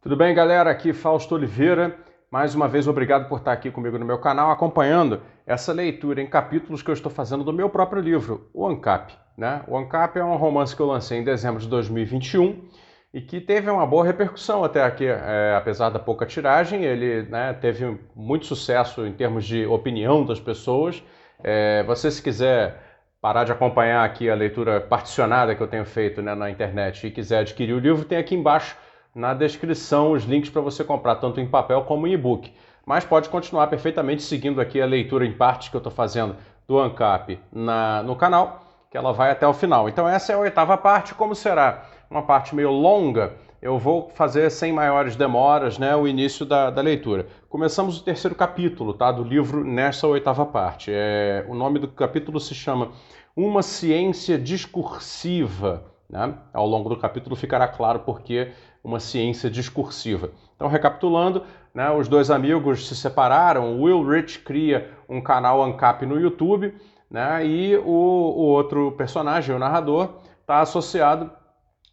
Tudo bem, galera? Aqui Fausto Oliveira. Mais uma vez, obrigado por estar aqui comigo no meu canal, acompanhando essa leitura em capítulos que eu estou fazendo do meu próprio livro, o ANCAP. O ANCAP é um romance que eu lancei em dezembro de 2021 e que teve uma boa repercussão até aqui, apesar da pouca tiragem. Ele teve muito sucesso em termos de opinião das pessoas. Você, se quiser parar de acompanhar aqui a leitura particionada que eu tenho feito na internet e quiser adquirir o livro, tem aqui embaixo na descrição os links para você comprar tanto em papel como em e-book. Mas pode continuar perfeitamente seguindo aqui a leitura em partes que eu estou fazendo do ANCAP no canal, que ela vai até o final. Então essa é a oitava parte. Como será uma parte meio longa, eu vou fazer sem maiores demoras o início da leitura. Começamos o terceiro capítulo do livro nessa oitava parte. O nome do capítulo se chama Uma Ciência Discursiva. Ao longo do capítulo ficará claro porque uma ciência discursiva. Então, recapitulando, os dois amigos se separaram. O Will Rich cria um canal ANCAP no YouTube, e o outro personagem, o narrador, está associado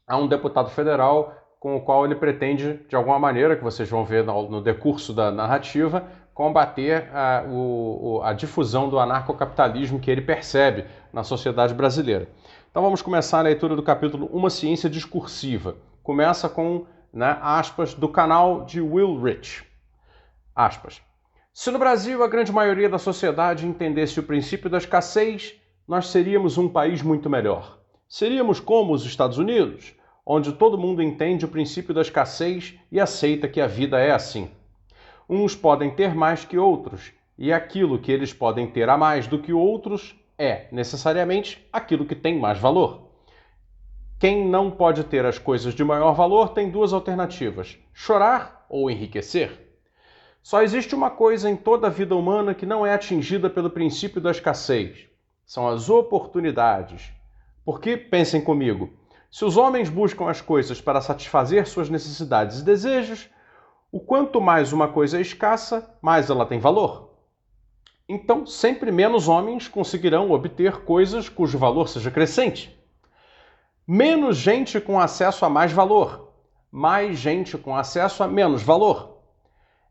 a um deputado federal com o qual ele pretende, de alguma maneira, que vocês vão ver no decurso da narrativa, combater a difusão do anarcocapitalismo que ele percebe na sociedade brasileira. Então vamos começar a leitura do capítulo Uma Ciência Discursiva. Começa com aspas do canal de Will Rich. Aspas. Se no Brasil a grande maioria da sociedade entendesse o princípio da escassez, nós seríamos um país muito melhor. Seríamos como os Estados Unidos, onde todo mundo entende o princípio da escassez e aceita que a vida é assim. Uns podem ter mais que outros, e aquilo que eles podem ter a mais do que outros é, necessariamente, aquilo que tem mais valor. Quem não pode ter as coisas de maior valor tem duas alternativas: chorar ou enriquecer. Só existe uma coisa em toda a vida humana que não é atingida pelo princípio da escassez. São as oportunidades. Porque, pensem comigo, se os homens buscam as coisas para satisfazer suas necessidades e desejos, o quanto mais uma coisa é escassa, mais ela tem valor. Então, sempre menos homens conseguirão obter coisas cujo valor seja crescente. Menos gente com acesso a mais valor, mais gente com acesso a menos valor.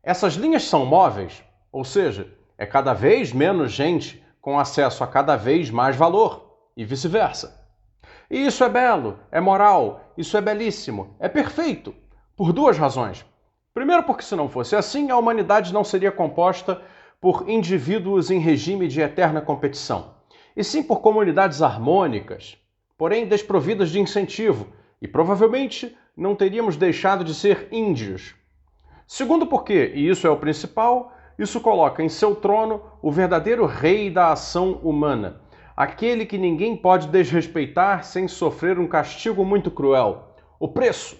Essas linhas são móveis, ou seja, é cada vez menos gente com acesso a cada vez mais valor, e vice-versa. E isso é belo, é moral, isso é belíssimo, é perfeito, por duas razões. Primeiro, porque se não fosse assim, a humanidade não seria composta por indivíduos em regime de eterna competição, e sim por comunidades harmônicas, porém desprovidas de incentivo, e provavelmente não teríamos deixado de ser índios. Segundo porque, e isso é o principal, isso coloca em seu trono o verdadeiro rei da ação humana, aquele que ninguém pode desrespeitar sem sofrer um castigo muito cruel: o preço.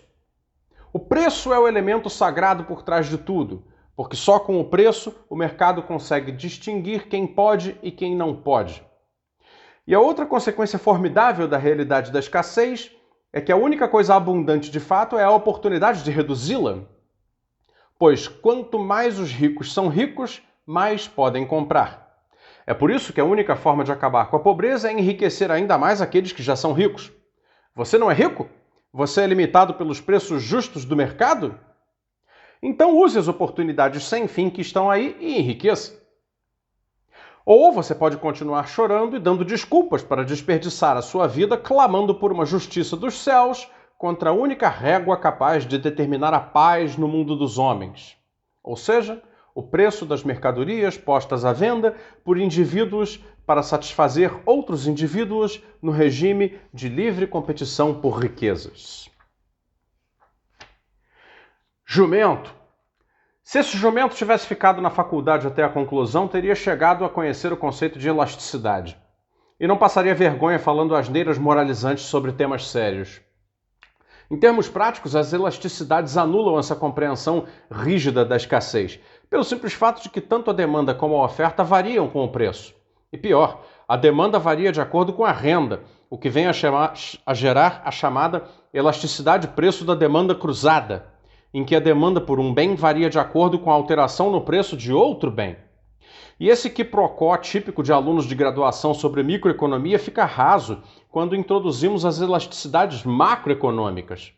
O preço é o elemento sagrado por trás de tudo, porque só com o preço o mercado consegue distinguir quem pode e quem não pode. E a outra consequência formidável da realidade da escassez é que a única coisa abundante de fato é a oportunidade de reduzi-la. Pois quanto mais os ricos são ricos, mais podem comprar. É por isso que a única forma de acabar com a pobreza é enriquecer ainda mais aqueles que já são ricos. Você não é rico? Você é limitado pelos preços justos do mercado? Então use as oportunidades sem fim que estão aí e enriqueça. Ou você pode continuar chorando e dando desculpas para desperdiçar a sua vida, clamando por uma justiça dos céus contra a única régua capaz de determinar a paz no mundo dos homens. Ou seja, o preço das mercadorias postas à venda por indivíduos para satisfazer outros indivíduos no regime de livre competição por riquezas. Jumento. Se esse jumento tivesse ficado na faculdade até a conclusão, teria chegado a conhecer o conceito de elasticidade. E não passaria vergonha falando asneiras moralizantes sobre temas sérios. Em termos práticos, as elasticidades anulam essa compreensão rígida da escassez, pelo simples fato de que tanto a demanda como a oferta variam com o preço. E pior, a demanda varia de acordo com a renda, o que vem a gerar a chamada elasticidade preço da demanda cruzada, em que a demanda por um bem varia de acordo com a alteração no preço de outro bem. E esse quiprocó típico de alunos de graduação sobre microeconomia fica raso quando introduzimos as elasticidades macroeconômicas.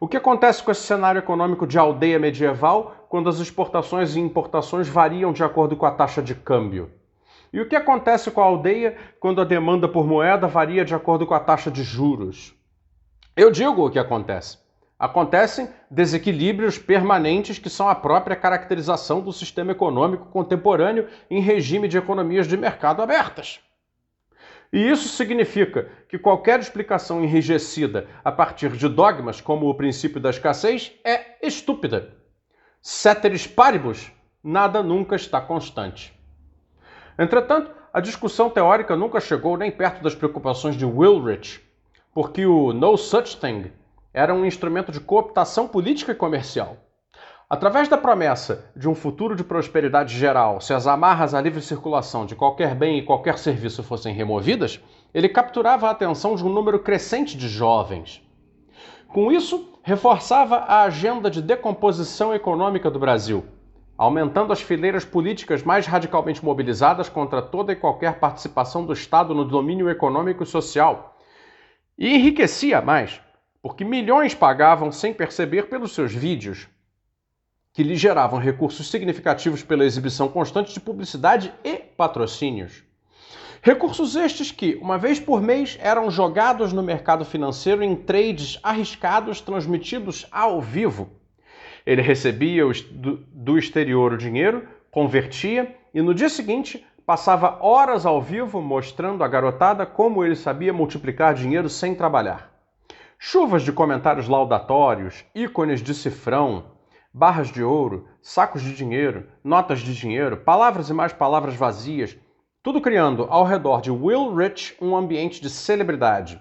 O que acontece com esse cenário econômico de aldeia medieval quando as exportações e importações variam de acordo com a taxa de câmbio? E o que acontece com a aldeia quando a demanda por moeda varia de acordo com a taxa de juros? Eu digo o que acontece. Acontecem desequilíbrios permanentes que são a própria caracterização do sistema econômico contemporâneo em regime de economias de mercado abertas. E isso significa que qualquer explicação enrijecida a partir de dogmas como o princípio da escassez é estúpida. Ceteris paribus, nada nunca está constante. Entretanto, a discussão teórica nunca chegou nem perto das preocupações de Woolrich, porque o no such thing era um instrumento de cooptação política e comercial. Através da promessa de um futuro de prosperidade geral, se as amarras à livre circulação de qualquer bem e qualquer serviço fossem removidas, ele capturava a atenção de um número crescente de jovens. Com isso, reforçava a agenda de decomposição econômica do Brasil, aumentando as fileiras políticas mais radicalmente mobilizadas contra toda e qualquer participação do Estado no domínio econômico e social. E enriquecia mais, porque milhões pagavam sem perceber pelos seus vídeos, que lhe geravam recursos significativos pela exibição constante de publicidade e patrocínios. Recursos estes que, uma vez por mês, eram jogados no mercado financeiro em trades arriscados transmitidos ao vivo. Ele recebia do exterior o dinheiro, convertia e no dia seguinte passava horas ao vivo mostrando à garotada como ele sabia multiplicar dinheiro sem trabalhar. Chuvas de comentários laudatórios, ícones de cifrão, barras de ouro, sacos de dinheiro, notas de dinheiro, palavras e mais palavras vazias, tudo criando ao redor de Woolrich um ambiente de celebridade.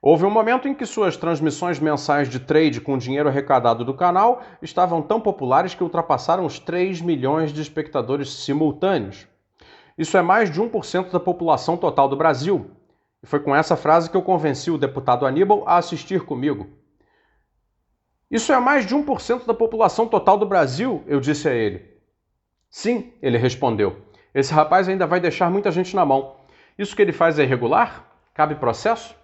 Houve um momento em que suas transmissões mensais de trade com dinheiro arrecadado do canal estavam tão populares que ultrapassaram os 3 milhões de espectadores simultâneos. Isso é mais de 1% da população total do Brasil. E foi com essa frase que eu convenci o deputado Aníbal a assistir comigo. Isso é mais de 1% da população total do Brasil, eu disse a ele. Sim, ele respondeu. Esse rapaz ainda vai deixar muita gente na mão. Isso que ele faz é irregular? Cabe processo?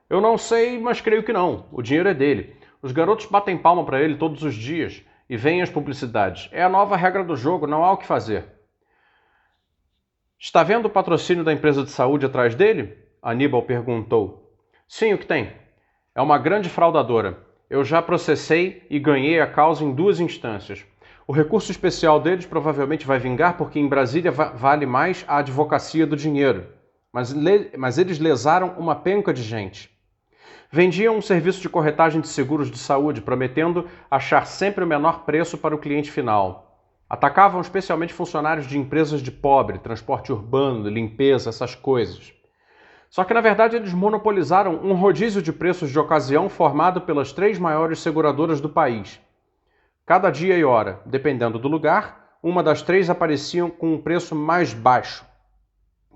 Eu não sei, mas creio que não. O dinheiro é dele. Os garotos batem palma para ele todos os dias e vêm as publicidades. É a nova regra do jogo, não há o que fazer. Está vendo o patrocínio da empresa de saúde atrás dele? Aníbal perguntou. Sim, o que tem? É uma grande fraudadora. Eu já processei e ganhei a causa em 2 instâncias. O recurso especial deles provavelmente vai vingar porque em Brasília vale mais a advocacia do dinheiro. Mas eles lesaram uma penca de gente. Vendiam um serviço de corretagem de seguros de saúde, prometendo achar sempre o menor preço para o cliente final. Atacavam especialmente funcionários de empresas de pobre, transporte urbano, limpeza, essas coisas. Só que, na verdade, eles monopolizaram um rodízio de preços de ocasião formado pelas 3 maiores seguradoras do país. Cada dia e hora, dependendo do lugar, uma das 3 apareciam com um preço mais baixo.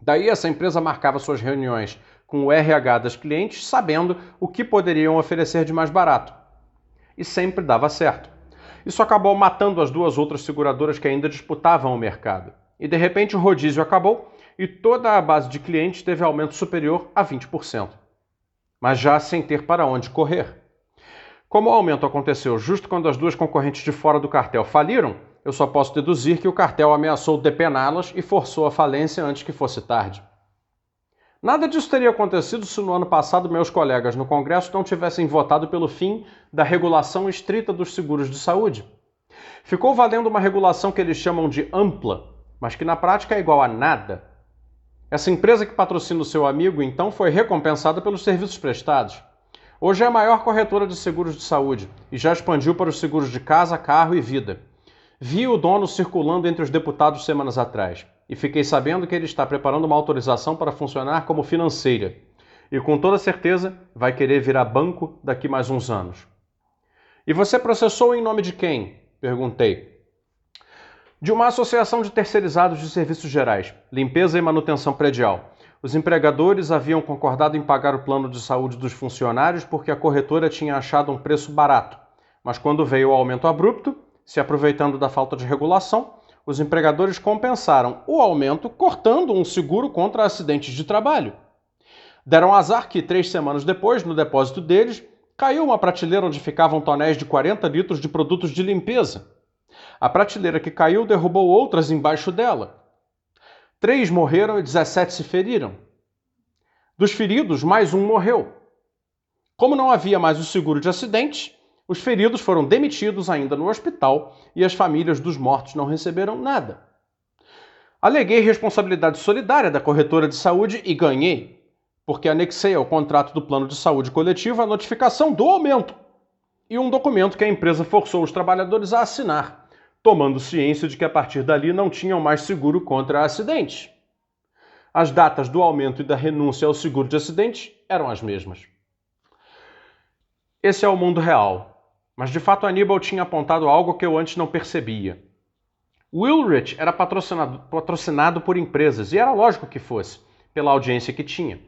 Daí essa empresa marcava suas reuniões com o RH das clientes, sabendo o que poderiam oferecer de mais barato. E sempre dava certo. Isso acabou matando as 2 outras seguradoras que ainda disputavam o mercado. E de repente o rodízio acabou e toda a base de clientes teve aumento superior a 20%. Mas já sem ter para onde correr. Como o aumento aconteceu justo quando as 2 concorrentes de fora do cartel faliram, eu só posso deduzir que o cartel ameaçou depená-las e forçou a falência antes que fosse tarde. Nada disso teria acontecido se no ano passado meus colegas no Congresso não tivessem votado pelo fim da regulação estrita dos seguros de saúde. Ficou valendo uma regulação que eles chamam de ampla, mas que na prática é igual a nada. Essa empresa que patrocina o seu amigo, então, foi recompensada pelos serviços prestados. Hoje é a maior corretora de seguros de saúde e já expandiu para os seguros de casa, carro e vida. Vi o dono circulando entre os deputados semanas atrás e fiquei sabendo que ele está preparando uma autorização para funcionar como financeira. E com toda certeza vai querer virar banco daqui mais uns anos. E você processou em nome de quem? Perguntei. De uma associação de terceirizados de serviços gerais, limpeza e manutenção predial. Os empregadores haviam concordado em pagar o plano de saúde dos funcionários porque a corretora tinha achado um preço barato. Mas quando veio o aumento abrupto, se aproveitando da falta de regulação, os empregadores compensaram o aumento cortando um seguro contra acidentes de trabalho. Deram azar que 3 semanas depois, no depósito deles, Caiu uma prateleira onde ficavam tonéis de 40 litros de produtos de limpeza. A prateleira que caiu derrubou outras embaixo dela. 3 morreram e 17 se feriram. Dos feridos, mais um morreu. Como não havia mais o seguro de acidente, os feridos foram demitidos ainda no hospital e as famílias dos mortos não receberam nada. Aleguei responsabilidade solidária da corretora de saúde e ganhei, porque anexei ao contrato do plano de saúde coletivo a notificação do aumento e um documento que a empresa forçou os trabalhadores a assinar, tomando ciência de que a partir dali não tinham mais seguro contra acidentes. As datas do aumento e da renúncia ao seguro de acidente eram as mesmas. Esse é o mundo real, mas de fato Aníbal tinha apontado algo que eu antes não percebia. Willrich era patrocinado por empresas, e era lógico que fosse, pela audiência que tinha.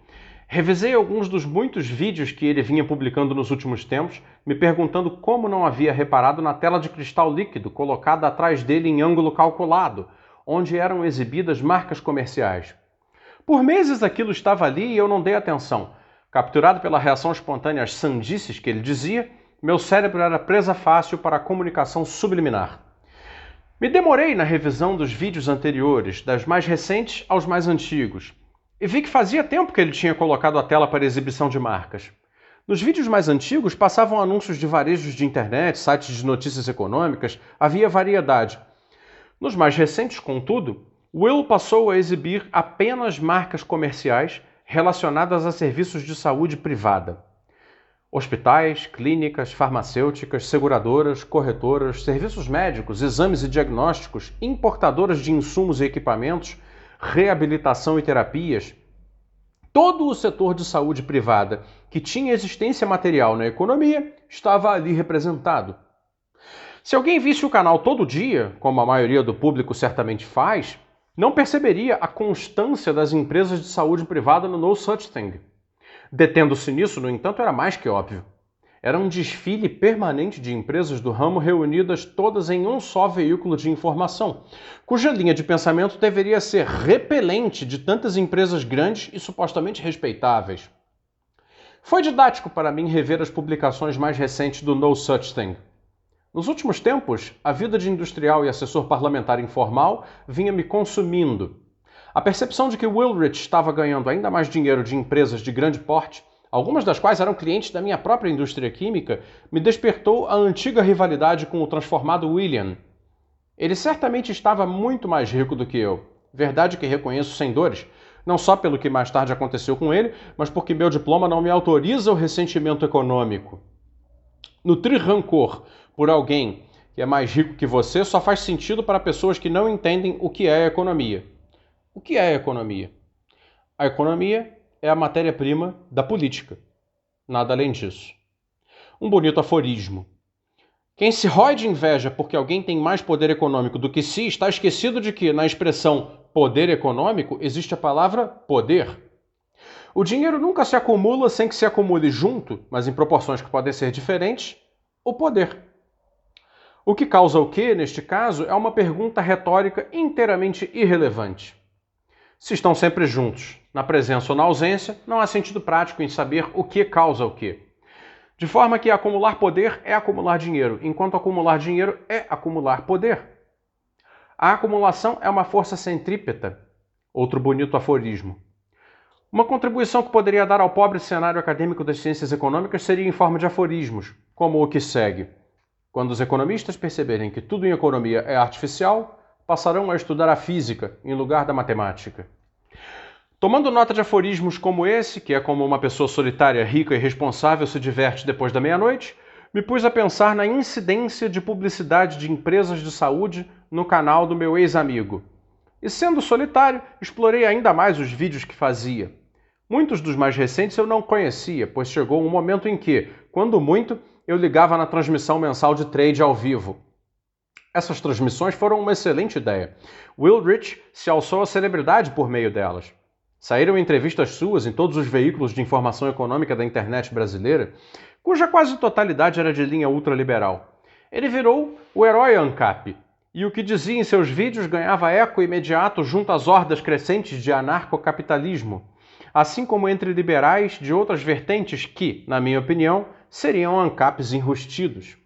Revisei alguns dos muitos vídeos que ele vinha publicando nos últimos tempos, me perguntando como não havia reparado na tela de cristal líquido colocada atrás dele em ângulo calculado, onde eram exibidas marcas comerciais. Por meses aquilo estava ali e eu não dei atenção. Capturado pela reação espontânea às sandices que ele dizia, meu cérebro era presa fácil para a comunicação subliminar. Me demorei na revisão dos vídeos anteriores, das mais recentes aos mais antigos, e vi que fazia tempo que ele tinha colocado a tela para exibição de marcas. Nos vídeos mais antigos passavam anúncios de varejos de internet, sites de notícias econômicas, havia variedade. Nos mais recentes, contudo, Will passou a exibir apenas marcas comerciais relacionadas a serviços de saúde privada. Hospitais, clínicas, farmacêuticas, seguradoras, corretoras, serviços médicos, exames e diagnósticos, importadoras de insumos e equipamentos, reabilitação e terapias. Todo o setor de saúde privada que tinha existência material na economia estava ali representado. Se alguém visse o canal todo dia, como a maioria do público certamente faz, não perceberia a constância das empresas de saúde privada no No Such Thing. Detendo-se nisso, no entanto, era mais que óbvio. Era um desfile permanente de empresas do ramo reunidas todas em um só veículo de informação, cuja linha de pensamento deveria ser repelente de tantas empresas grandes e supostamente respeitáveis. Foi didático para mim rever as publicações mais recentes do No Such Thing. Nos últimos tempos, a vida de industrial e assessor parlamentar informal vinha me consumindo. A percepção de que Willrich estava ganhando ainda mais dinheiro de empresas de grande porte, algumas das quais eram clientes da minha própria indústria química, me despertou a antiga rivalidade com o transformado William. Ele certamente estava muito mais rico do que eu, verdade que reconheço sem dores, não só pelo que mais tarde aconteceu com ele, mas porque meu diploma não me autoriza o ressentimento econômico. Nutrir rancor por alguém que é mais rico que você só faz sentido para pessoas que não entendem o que é economia. O que é a economia? A economia é a matéria-prima da política. Nada além disso. Um bonito aforismo. Quem se rói de inveja porque alguém tem mais poder econômico do que si está esquecido de que, na expressão poder econômico, existe a palavra poder. O dinheiro nunca se acumula sem que se acumule junto, mas em proporções que podem ser diferentes, o poder. O que causa o quê, neste caso, é uma pergunta retórica inteiramente irrelevante. Se estão sempre juntos, na presença ou na ausência, não há sentido prático em saber o que causa o quê. De forma que acumular poder é acumular dinheiro, enquanto acumular dinheiro é acumular poder. A acumulação é uma força centrípeta, outro bonito aforismo. Uma contribuição que poderia dar ao pobre cenário acadêmico das ciências econômicas seria em forma de aforismos, como o que segue. Quando os economistas perceberem que tudo em economia é artificial, passarão a estudar a física em lugar da matemática. Tomando nota de aforismos como esse, que é como uma pessoa solitária, rica e responsável se diverte depois da meia-noite, me pus a pensar na incidência de publicidade de empresas de saúde no canal do meu ex-amigo. E sendo solitário, explorei ainda mais os vídeos que fazia. Muitos dos mais recentes eu não conhecia, pois chegou um momento em que, quando muito, eu ligava na transmissão mensal de trade ao vivo. Essas transmissões foram uma excelente ideia. Willrich se alçou à celebridade por meio delas. Saíram entrevistas suas em todos os veículos de informação econômica da internet brasileira, cuja quase totalidade era de linha ultraliberal. Ele virou o herói ANCAP, e o que dizia em seus vídeos ganhava eco imediato junto às hordas crescentes de anarcocapitalismo, assim como entre liberais de outras vertentes que, na minha opinião, seriam ANCAPs enrustidos.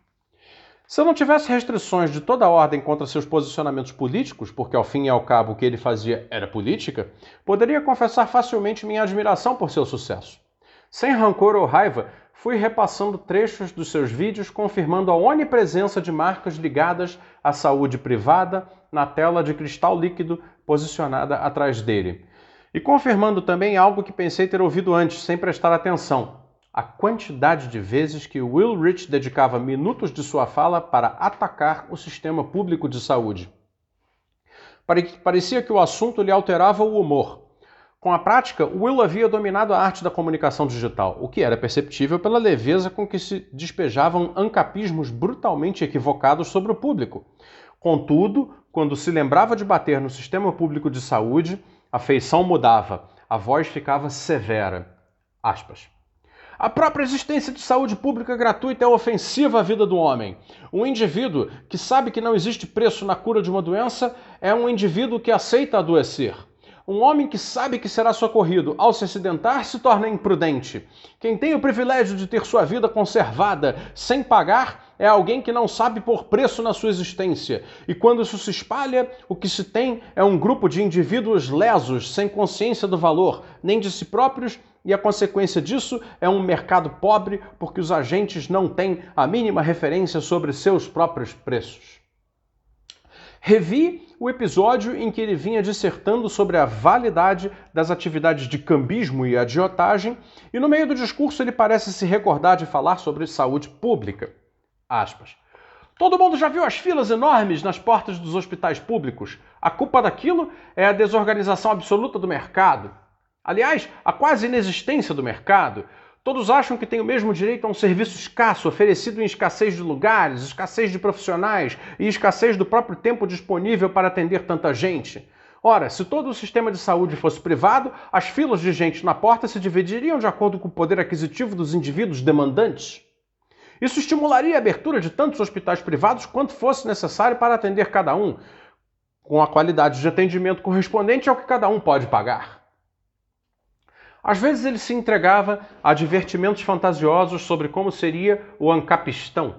Se eu não tivesse restrições de toda a ordem contra seus posicionamentos políticos, porque ao fim e ao cabo o que ele fazia era política, poderia confessar facilmente minha admiração por seu sucesso. Sem rancor ou raiva, fui repassando trechos dos seus vídeos confirmando a onipresença de marcas ligadas à saúde privada na tela de cristal líquido posicionada atrás dele. E confirmando também algo que pensei ter ouvido antes, sem prestar atenção: a quantidade de vezes que Will Rich dedicava minutos de sua fala para atacar o sistema público de saúde. Parecia que o assunto lhe alterava o humor. Com a prática, Will havia dominado a arte da comunicação digital, o que era perceptível pela leveza com que se despejavam ancapismos brutalmente equivocados sobre o público. Contudo, quando se lembrava de bater no sistema público de saúde, a feição mudava, a voz ficava severa. Aspas. A própria existência de saúde pública gratuita é ofensiva à vida do homem. Um indivíduo que sabe que não existe preço na cura de uma doença é um indivíduo que aceita adoecer. Um homem que sabe que será socorrido ao se acidentar se torna imprudente. Quem tem o privilégio de ter sua vida conservada sem pagar é alguém que não sabe pôr preço na sua existência. E quando isso se espalha, o que se tem é um grupo de indivíduos lesos, sem consciência do valor, nem de si próprios, e a consequência disso é um mercado pobre porque os agentes não têm a mínima referência sobre seus próprios preços. Revi o episódio em que ele vinha dissertando sobre a validade das atividades de cambismo e agiotagem, e no meio do discurso ele parece se recordar de falar sobre saúde pública. Aspas. Todo mundo já viu as filas enormes nas portas dos hospitais públicos? A culpa daquilo é a desorganização absoluta do mercado. Aliás, a quase inexistência do mercado. Todos acham que têm o mesmo direito a um serviço escasso, oferecido em escassez de lugares, escassez de profissionais e escassez do próprio tempo disponível para atender tanta gente. Ora, se todo o sistema de saúde fosse privado, as filas de gente na porta se dividiriam de acordo com o poder aquisitivo dos indivíduos demandantes. Isso estimularia a abertura de tantos hospitais privados quanto fosse necessário para atender cada um, com a qualidade de atendimento correspondente ao que cada um pode pagar. Às vezes ele se entregava a divertimentos fantasiosos sobre como seria o ancapistão.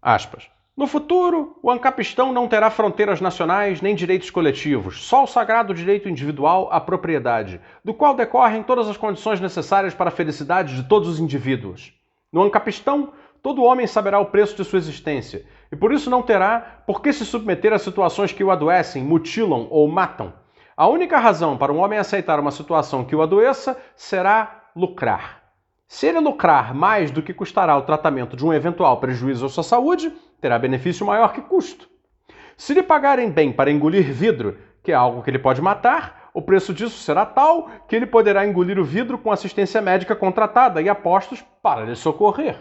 Aspas. No futuro, o ancapistão não terá fronteiras nacionais nem direitos coletivos, só o sagrado direito individual à propriedade, do qual decorrem todas as condições necessárias para a felicidade de todos os indivíduos. No ancapistão, todo homem saberá o preço de sua existência, e por isso não terá por que se submeter a situações que o adoecem, mutilam ou matam. A única razão para um homem aceitar uma situação que o adoeça será lucrar. Se ele lucrar mais do que custará o tratamento de um eventual prejuízo à sua saúde, terá benefício maior que custo. Se lhe pagarem bem para engolir vidro, que é algo que ele pode matar, o preço disso será tal que ele poderá engolir o vidro com assistência médica contratada e apostos para lhe socorrer.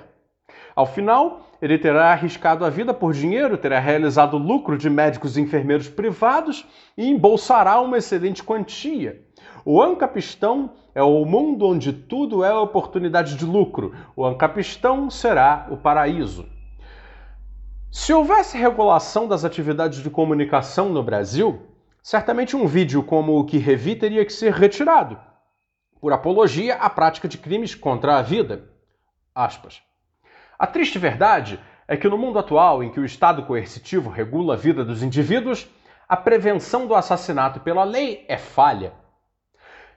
Ao final, ele terá arriscado a vida por dinheiro, terá realizado lucro de médicos e enfermeiros privados e embolsará uma excelente quantia. O ancapistão é o mundo onde tudo é oportunidade de lucro. O ancapistão será o paraíso. Se houvesse regulação das atividades de comunicação no Brasil, certamente um vídeo como o que revi teria que ser retirado, por apologia à prática de crimes contra a vida. Aspas. A triste verdade é que no mundo atual, em que o Estado coercitivo regula a vida dos indivíduos, a prevenção do assassinato pela lei é falha.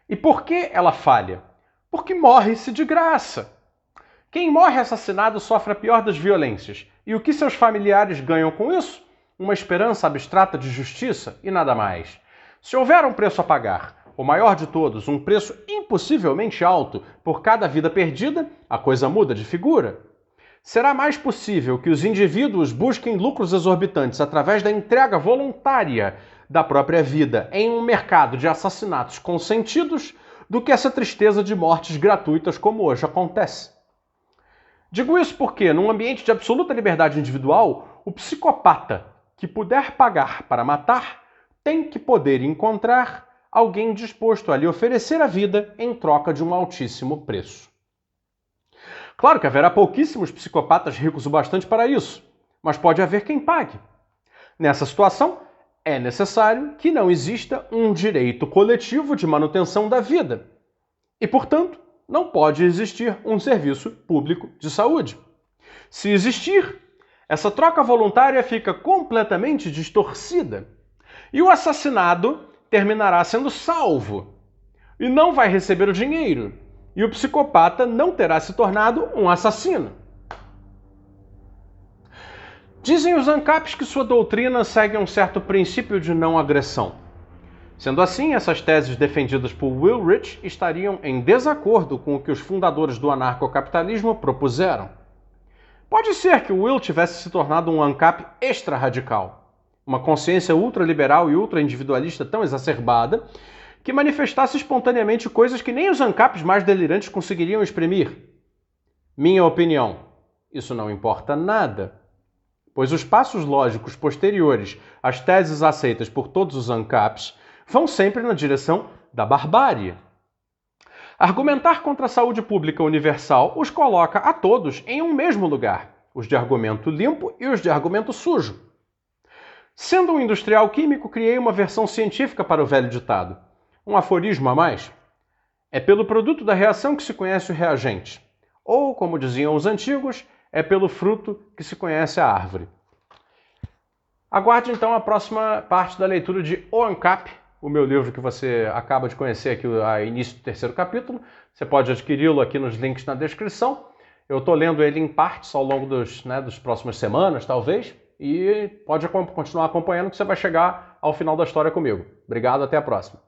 E por que ela falha? Porque morre-se de graça. Quem morre assassinado sofre a pior das violências. E o que seus familiares ganham com isso? Uma esperança abstrata de justiça e nada mais. Se houver um preço a pagar, o maior de todos, um preço impossivelmente alto por cada vida perdida, a coisa muda de figura. Será mais possível que os indivíduos busquem lucros exorbitantes através da entrega voluntária da própria vida em um mercado de assassinatos consentidos do que essa tristeza de mortes gratuitas como hoje acontece. Digo isso porque, num ambiente de absoluta liberdade individual, o psicopata que puder pagar para matar tem que poder encontrar alguém disposto a lhe oferecer a vida em troca de um altíssimo preço. Claro que haverá pouquíssimos psicopatas ricos o bastante para isso, mas pode haver quem pague. Nessa situação, é necessário que não exista um direito coletivo de manutenção da vida. E, portanto, não pode existir um serviço público de saúde. Se existir, essa troca voluntária fica completamente distorcida e o assassinado terminará sendo salvo e não vai receber o dinheiro, e o psicopata não terá se tornado um assassino. Dizem os ANCAPs que sua doutrina segue um certo princípio de não agressão. Sendo assim, essas teses defendidas por Will Rich estariam em desacordo com o que os fundadores do anarcocapitalismo propuseram. Pode ser que Will tivesse se tornado um ANCAP extra-radical, uma consciência ultraliberal e ultra-individualista tão exacerbada que manifestasse espontaneamente coisas que nem os ANCAPs mais delirantes conseguiriam exprimir. Minha opinião, isso não importa nada, pois os passos lógicos posteriores às teses aceitas por todos os ANCAPs vão sempre na direção da barbárie. Argumentar contra a saúde pública universal os coloca a todos em um mesmo lugar, os de argumento limpo e os de argumento sujo. Sendo um industrial químico, criei uma versão científica para o velho ditado. Um aforismo a mais? É pelo produto da reação que se conhece o reagente. Ou, como diziam os antigos, é pelo fruto que se conhece a árvore. Aguarde então a próxima parte da leitura de O ANCAP, o meu livro que você acaba de conhecer aqui a início do 3º capítulo. Você pode adquiri-lo aqui nos links na descrição. Eu estou lendo ele em partes ao longo dos próximas semanas, talvez, e pode continuar acompanhando que você vai chegar ao final da história comigo. Obrigado, até a próxima.